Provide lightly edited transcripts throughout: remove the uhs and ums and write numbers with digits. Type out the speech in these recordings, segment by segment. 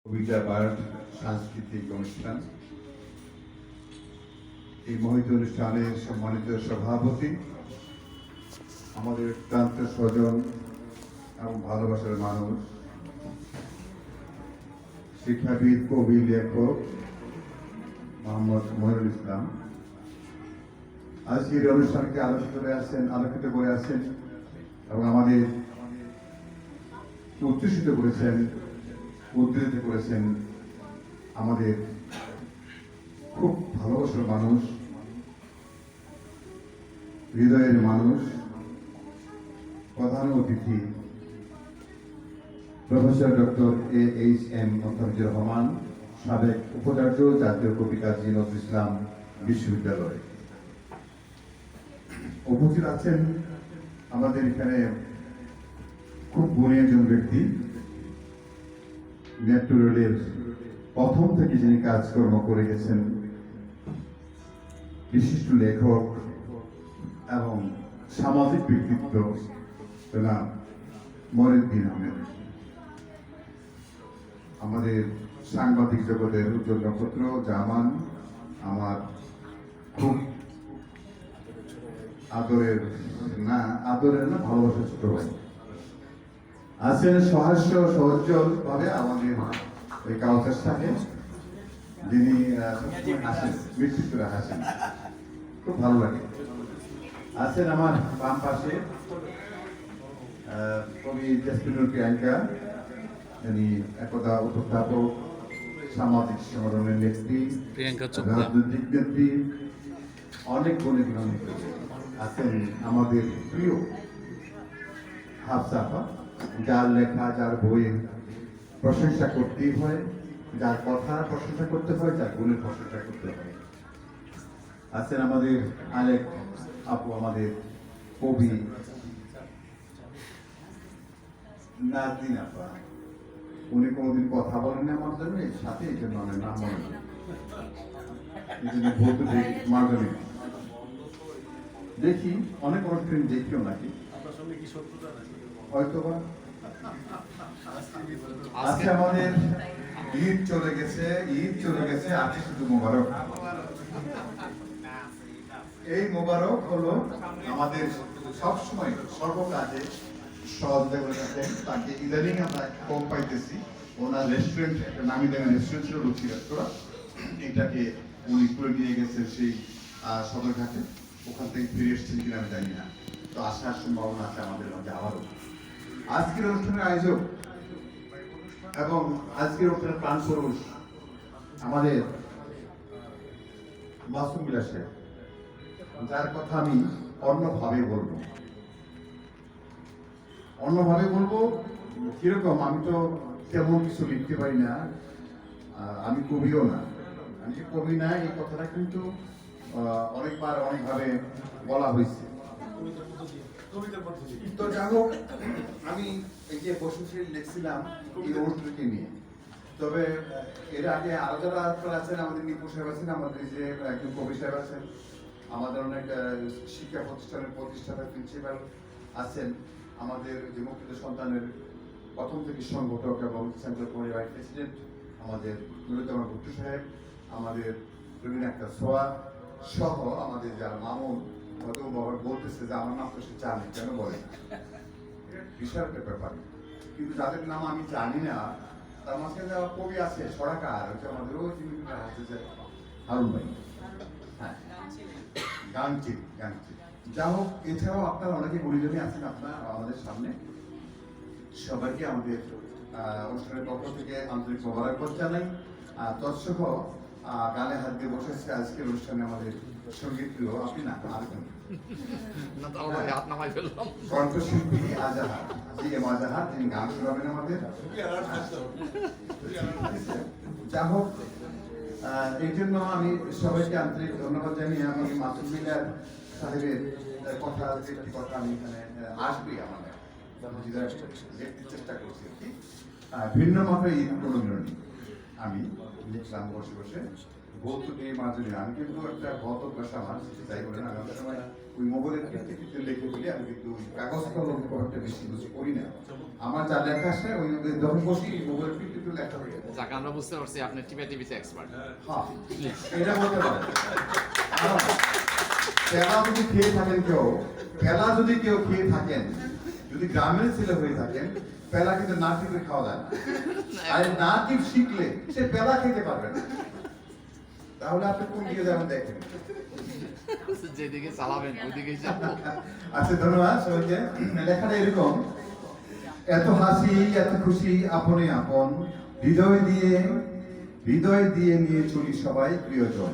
কবিতা পাঠ সাংস্কৃতিক অনুষ্ঠান। এই মহিত অনুষ্ঠানের সম্মানিত সভাপতি, আমাদের অত্যন্ত স্বজন এবং ভালোবাসার মানুষ, শিক্ষাবিদ, কবি, লেখক মোহাম্মদ মহিরুল ইসলাম আজকের অনুষ্ঠানকে আলোকিত করে আছেন এবং আমাদের উচ্ছ্বসিত করেছেন, উদ্দীপিত করেছেন। আমাদের খুব ভালোবাসার মানুষ, হৃদয়ের মানুষ, প্রধান অতিথি professor doctor AHM Mostafizur Rahman, সাবেক উপাচার্য, জাতীয় কবি কাজী নজরুল ইসলাম বিশ্ববিদ্যালয়। উপস্থিত আছেন আমাদের এখানে খুব গুণী একজন ব্যক্তি, মেট্রো রেলের প্রথম থেকে যিনি কাজকর্ম করে গেছেন, বিশিষ্ট লেখক এবং সামাজিক ব্যক্তিত্ব জনাব মহিউদ্দিন আহমেদ। আমাদের সাংবাদিক জগতের উজ্জ্বল নক্ষত্র জামান, আমার খুব আদরের না ভালোবাসার ছোট ভাই আছেন সহাস্য সহজ্জ্বল ভাবে আমাদের এই কাউসার সাহেব, যিনি হাসেন, মৃত্যু করে হাসেন, খুব ভালো লাগে। আছেন আমার বাম পাশে কবি জেসমিনুর প্রিয়াঙ্কা, যিনি একদা উপস্থাপক, সামাজিক সংগঠনের নেত্রী, রাজনৈতিক নেত্রী, অনেক গুণে গুণান্বিত। আছেন আমাদের প্রিয় হাফসাফা, যার লেখা, যার বইয়ের প্রশংসা করতেই হয়, যার কথা প্রশংসা করতে হয়, যার গুণের প্রশংসা করতে হয়। আছেন আমাদের আরেক আপু, আমাদের কবি নাজনীন আপা। উনি কোনোদিন কথা বলেন না আমার জন্য, এর সাথে এই জন্য আমার নাম মনে নেই, এই জন্য বলতে মার্জনী দেখি, অনেক অনুষ্ঠান দেখিও নাকি হয়তো বা। আজকে আমাদের ঈদ চলে গেছে, আজকে শুধু মোবারক। এই মোবারক হলো আমাদের সবসময় সর্বকাজে সহযোগিতা করে থাকেন। তাকে ইদানিং আমরা কম পাইতেছি। ওনার রেস্টুরেন্ট, একটা নামি দামি রেস্টুরেন্ট ছিল, রুচি রেস্তোরাঁ, এটাকে উনি করে নিয়ে গেছেন সেই সদরঘাটে। ওখান থেকে ফিরে এসেছেন কিনা আমি জানি না, তো আসার সম্ভাবনা আছে আমাদের মধ্যে আবারও। আজকের অনুষ্ঠানের আয়োজক এবং আজকের অনুষ্ঠানের প্রাণ পুরুষ আমাদের মাসুম বিলাসের, যার কথা আমি অন্যভাবে বলবো। কিরকম, আমি তো তেমন কিছু লিখতে পারি না, আমি কবিও না। আমি যে কবি না, এই কথাটা কিন্তু অনেকবার অনেকভাবে বলা হয়েছে। তো যাই হোক, আমি এই যে বসে লিখছিলাম এই অনুষ্ঠানকে নিয়ে। তবে এর আগে আরো যারা আছেন, আমাদের নিপুণ সাহেব আছেন, আমাদের যে একজন কবি সাহেব আছেন, আমাদের অনেক শিক্ষা প্রতিষ্ঠানের প্রতিষ্ঠাতা প্রিন্সিপাল আছেন, আমাদের যে মুক্তিযুদ্ধ সন্তানের প্রথম থেকে সংগঠক এবং সেন্ট্রাল কমিটি ভাইস প্রেসিডেন্ট আমাদের নুরুজ্জামান ভুট্টো সাহেব, আমাদের রবীন্দ্র আক্তার সোয়া সহ আমাদের যারা মামুন হয়তো বাবার বলতেছে যে আমার নাম তো সে জানে, কেন বলে না, বিশাল একটা ব্যাপার। কিন্তু যাদের নাম আমি জানি না, তার মাঝখানে যারা কবি আছে, সরাকার হচ্ছে আমাদের ওই জিনিসটা আছে যে হারুন ভাই, হ্যাঁ, গানচিত। যা হোক, এছাড়াও আপনারা অনেকে গুণীজনী আছেন আপনার আমাদের সামনে। সবাইকে আমাদের অনুষ্ঠানের পক্ষ থেকে আন্তরিক মোবারকবাদ জানাই। তৎসহ গানে হাত দিয়ে বসেছে আজকের অনুষ্ঠানে আমাদের সঙ্গীত প্রিয়, আপনি না আরেকজন কণ্ঠশিল্পী আজাহার, আজাহার, যিনি গান শোনাবেন আমাদের। যা হোক, এই জন্য আমি সবাইকে আন্তরিক ধন্যবাদ জানিয়ে আমি মাসুম মিলার সাহেবের কথা আমি এখানে আসবি আমাদের চেষ্টা করছি আর কি। ভিন্ন মাত্রায় ঈদ কোনোদিনও নেই, আমি লিখলাম বসে ভুল ত্রুটি মার্জনী। আমি কিন্তু একটা গত পেশা আমার, যাই বলেন আমি অনেক সময় ওই মোবাইলের ক্ষেত্রে লিখে বলি, আমি কিন্তু ওই কাগজ কলম খুব একটা বেশি কিছু করি না। আমার যা লেখা আসে ওই যখন বসি মোবাইলের ক্ষেত্রে লেখা হয়ে যায়। যাকে আমরা বুঝতে পারছি আপনি টিভিতে এক্সপার্ট। হ্যাঁ, এটা বলতে পারেন। পেলা যদি খেয়ে থাকেন কেউ, পেলা যদি কেউ খেয়ে থাকেন, যদি গ্রামের ছেলে হয়ে থাকেন, পেলা কিন্তু না টিপে খাওয়া যায় না। আর না টিপ শিখলে সে পেলা খেতে পারবে না। তাহলে আপনি কোন দিকে যাবেন দেখেন। যেদিকে চালাবেন ওইদিকেই যাবো। আচ্ছা, ধন্যবাদ সবাইকে। লেখাটা এরকম: এত হাসি এত খুশি আপনে আপন, হৃদয় দিয়ে নিয়ে চলি সবাই প্রিয়জন।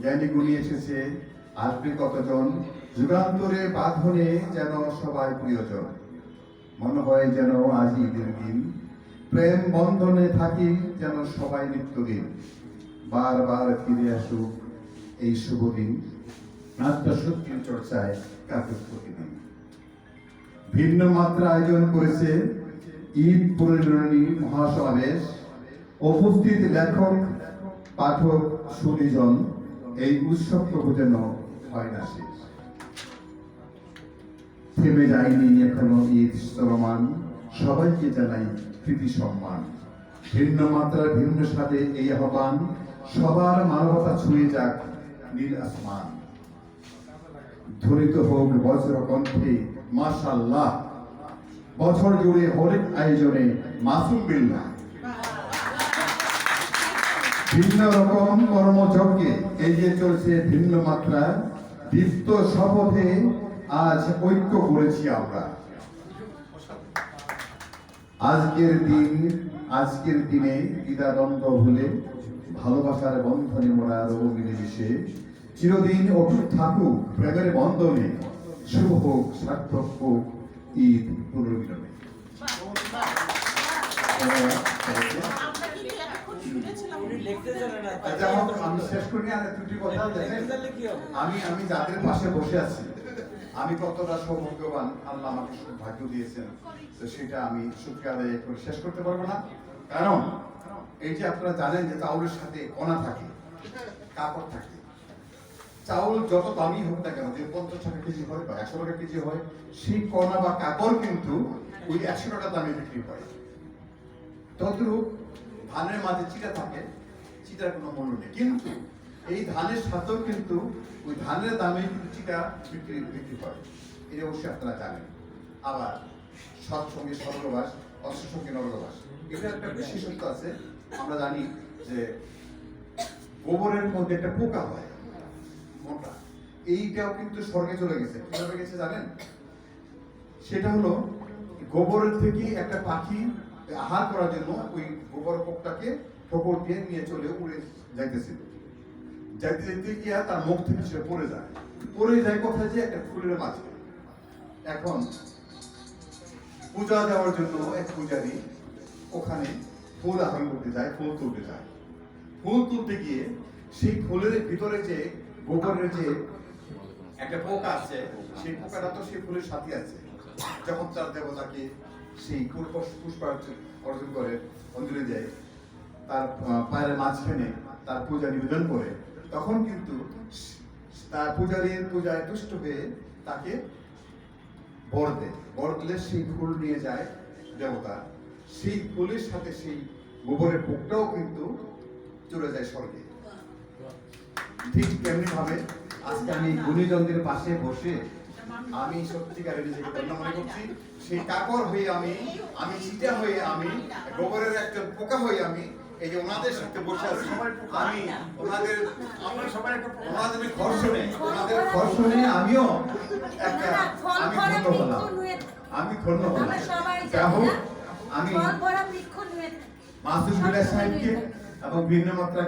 জ্ঞানী গুণী এসেছে আসবে কতজন, যুগান্তরে বাঁধনে যেন সবাই প্রিয়জন। মনে হয় যেন আজ ঈদের দিন, প্রেম বন্ধনে থাকি যেন সবাই নিত্যদিন। বারবার ফিরে আসুক এই শুভ দিন, আত্মশক্তির চর্চায় কাটুক প্রতিদিন। ভিন্ন মাত্রা আয়োজন করেছে ঈদ পরিণনী মহাসমাবেশ। উপস্থিত লেখক পাঠক সুদীজন, এই উৎসব প্রভু যেন হয় না শেষ। থেমে যায়নি এখনো ঈদ চলমান, সবাইকে জানাই প্রীতি সম্মান। ভিন্ন মাত্রার ভিন্ন স্বাদে এই আহ্বান, সবার মানবতা ছুঁয়ে যাক নীল আসমান। ধ্বনিত হোক বজ্র কণ্ঠে মাশাআল্লাহ, বছর জুড়ে হরেক আয়োজনে মাসুম বিল্লাহ। ভিন্ন রকম কর্মযজ্ঞে এগিয়ে চলছে ভিন্ন মাত্রা, দীপ্ত শপথে আজ ঐক্য করেছি আমরা। আজকের দিনে দ্বিধাদ্বন্দ্ব ভুলে ভালোবাসার বন্ধনে মোরা রব মিলেমিশে। চিরদিন অটুট থাকুক প্রেমের বন্ধনে, শুভ হোক সার্থক হোক ঈদ পুনর্মিলনে। আমি শেষ করি আর দুটি কথা দেখেন। আমি যাদের পাশে বসে আছি, আমি কতটা সৌভাগ্যবান, আল্লাহ আমাকে ভাগ্য দিয়েছেন, তো সেটা আমি শুকরিয়া আদায় করে শেষ করতে পারবো না। কারণ এই যে আপনারা জানেন যে চাউলের সাথে কণা থাকে, কাপড় থাকে। চাউল যত দামি হোক না কেন, যে 50 টাকা কেজি হয় বা 100 টাকা কেজি হয়, সেই কণা বা কাপড় কিন্তু ওই 100 টাকা দামে বিক্রি হয়। তদ্রূপ ধানের মাঝে চিটা থাকে, চিটার কোনো মূল্য নেই, কিন্তু এই ধানের সাথেও কিন্তু ওই ধানের দামে কিন্তু চিটা বিক্রি হয়। এটা অবশ্যই আপনারা জানেন। আবার সৎসঙ্গে স্বর্গবাস, অসৎসঙ্গে নরকবাস, এটা একটা বিশেষত্ব আছে। আমরা জানি যে গোবরের মধ্যে একটা পোকা হয় মোটা, এইটাও কিন্তু স্বর্গে চলে গেছে। কিভাবে গেছে জানেন? সেটা হলো গোবরের থেকে একটা পাখি আহার করার জন্য ওই গোবর পোকটাকে ঠোকর দিয়ে নিয়ে চলে উড়ে যাইতেছিল। যাইতে যাইতে গিয়া তার মুখ থেকে সে পড়ে যায় কোথায়, যে একটা ফুলের মাঝে। এখন পূজা দেওয়ার জন্য এক পূজারী ওখানে ফুল আহরণ করতে যায়, ফুল তুলতে গিয়ে সেই ফুলের ভিতরে যে গোবরের যে একটা পোকা আছে, সেই পোকাটা তো সেই ফুলের সাথে আছে। যখন তার দেবতাকে সেই পুষ্প অর্জন করে, অঞ্জলি দেয়, তার পায়ের মাঝখানে তার পূজা নিবেদন করে, তখন কিন্তু তার পূজারীর পূজায় তুষ্ট হয়ে তাকে বর দিলে সেই ফুল নিয়ে যায় দেবতা। সেই ফুলের সাথে সেই গোবরের পোকটাও কিন্তু চলে যায় স্বর্গে। ঠিক তেমনি ভাবে আজকে আমি গুণীজনদের পাশে বসে আমি সত্যিকারের নিজেকে ধন্য মনে করছি। সেই কাকর হয়ে আমি চিটা হয়ে, আমি গোবরের একজন পোকা হয়ে আমি এই যে ওনাদের সাথে বসে আছি। আমি ওনাদের ঘর্ষণে আমিও একটা আমি ধন্য হলাম। যাই হোক, আমি মাসুদ বিল্লাহ সাহেবকে এবং ভিন্ন মাত্রা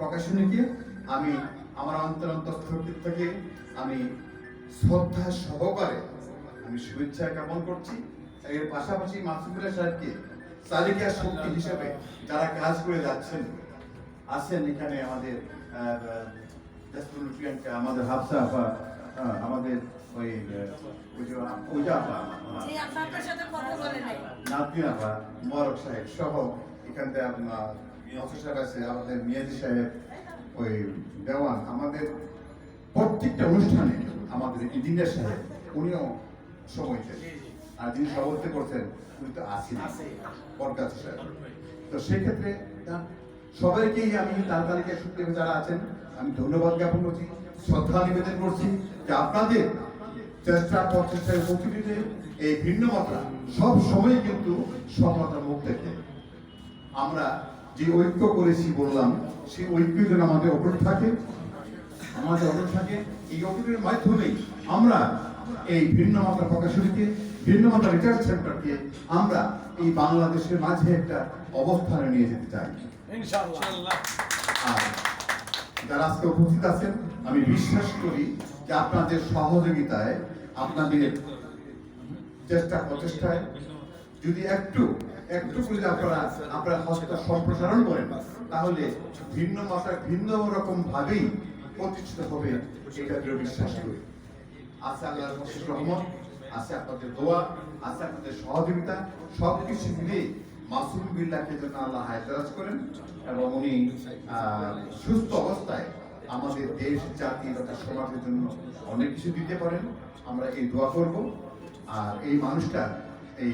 প্রকাশনীকে আমি আমার অন্তঃস্থল থেকে আমি শ্রদ্ধা সহকারে আমি শুভেচ্ছা জ্ঞাপন করছি। এর পাশাপাশি মাসুদ বিল্লাহ সাহেবকে চালিকা শক্তি হিসেবে যারা কাজ করে যাচ্ছেন আছেন এখানে, আমাদের প্রিয়াঙ্কা, আমাদের হাফসা আপা, আমাদের ওই পূজা আপা, নাতনি আপা, মোবারক সাহেব সহ এখান থেকে আপনার নসর সাহেব আছে, আমাদের মিয়াজি সাহেব, ওই দেওয়ান, আমাদের প্রত্যেকটা অনুষ্ঠানে আমাদের ইঞ্জিনিয়ার সাহেব উনিও সময় দেন। আর যিনি সভাপতি করছেন উনি তো আসেন বরকাত সাহেব। তো সেক্ষেত্রে সবাইকেই আমি তার তালিকায় সূত্রে যারা আছেন আমি ধন্যবাদ জ্ঞাপন করছি, শ্রদ্ধা নিবেদন করছি যে আপনাদের চেষ্টা প্রচেষ্টায় উপকৃতিতে এই ভিন্ন মাত্রা সব সময় কিন্তু সমতার মুখ দেখে আমরা যে ঐক্য করেছি বললাম, সেই ঐক্য যেন আমাদের অটুট থাকে, আমাদের অটুট থাকে। এই ঐক্যের মাধ্যমেই আমরা এই ভিন্ন মাত্রা প্রকাশনীকে, ভিন্ন মাত্রা রিসার্চ সেন্টারকে আমরা এই বাংলাদেশের মাঝে একটা অবস্থানে নিয়ে যেতে চাই ইনশাআল্লাহ। আর যারা আজকে উপস্থিত আছেন আমি বিশ্বাস করি যে আপনাদের সহযোগিতায়, আপনাদের চেষ্টা প্রচেষ্টায় যদি একটু করে আপনারা হস্ত সম্প্রসারণ করেন, তাহলে ভিন্ন মাত্রা ভিন্ন রকম ভাবেই প্রতিষ্ঠিত হবে, এটা দৃঢ় বিশ্বাস করি। আছে আল্লাহর অশেষ রহমত, আছে আপনাদের দোয়া, আছে আপনাদের সহযোগিতা, সবকিছু মিলে মাসুম বিল্লাহকে যেন আল্লাহ হায়াত করেন এবং উনি সুস্থ অবস্থায় আমাদের দেশ, জাতি তথা সমাজের জন্য অনেক কিছু দিতে পারেন। আমরা এই দোয়া করব। আর এই মানুষটা এই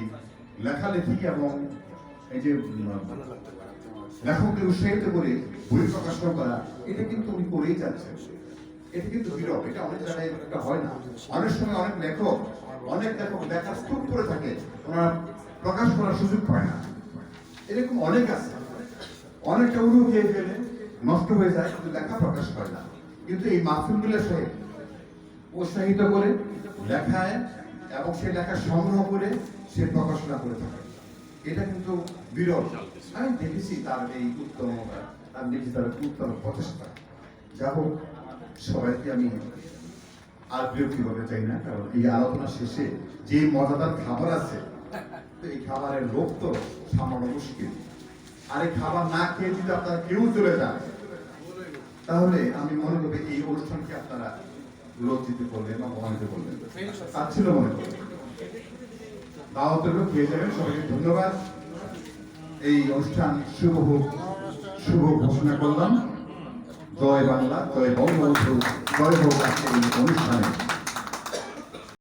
লেখালেখি এবং এই যে লেখকদের উৎসাহিত করে বই প্রকাশনা করা, এটা কিন্তু উনি করেই যাচ্ছেন। এটা কিন্তু বিরল, এটা অনেক জায়গায় এটা হয় না। অনেক সময় অনেক লেখক লেখার স্তূপ করে থাকে, ওনারা প্রকাশ করার সুযোগ পায় না। এরকম অনেক আছে, অনেকটা উড়ু খেয়ে ফেলে নষ্ট হয়ে যায়, কিন্তু লেখা প্রকাশ করে না। কিন্তু এই মাহফিলগুলো সাহেব উৎসাহিত করে লেখায় এবং সে লেখা সংগ্রহ করে সে প্রকাশনা করে থাকে, এটা কিন্তু বিরল। আমি দেখেছি তার এই উত্তমতা, আমি দেখি তার উত্তম প্রচেষ্টা। যা হোক, সবাইকে আমি আর বিরক্তি করতে চাই না, কারণ এই আলোচনা শেষে যে মজাদার খাবার আছে, এই খাবারের লোভ তো সামান্য মুশকিল। আর এই খাবার না খেয়ে যদি আপনারা কেউ চলে যান, তাহলে আমি মনে করি এই অনুষ্ঠানকে আপনারা লজ্জিত করলেন বা অপমানিত করলেন, তার ছিল মনে করি। দাওয়াতের লোক খেয়ে যাবেন। সবাইকে ধন্যবাদ। এই অনুষ্ঠান শুভ হোক, শুভ ঘোষণা করলাম। জয় বাংলা, জয় বঙ্গবন্ধু, জয় হোক আজকের এই অনুষ্ঠানে।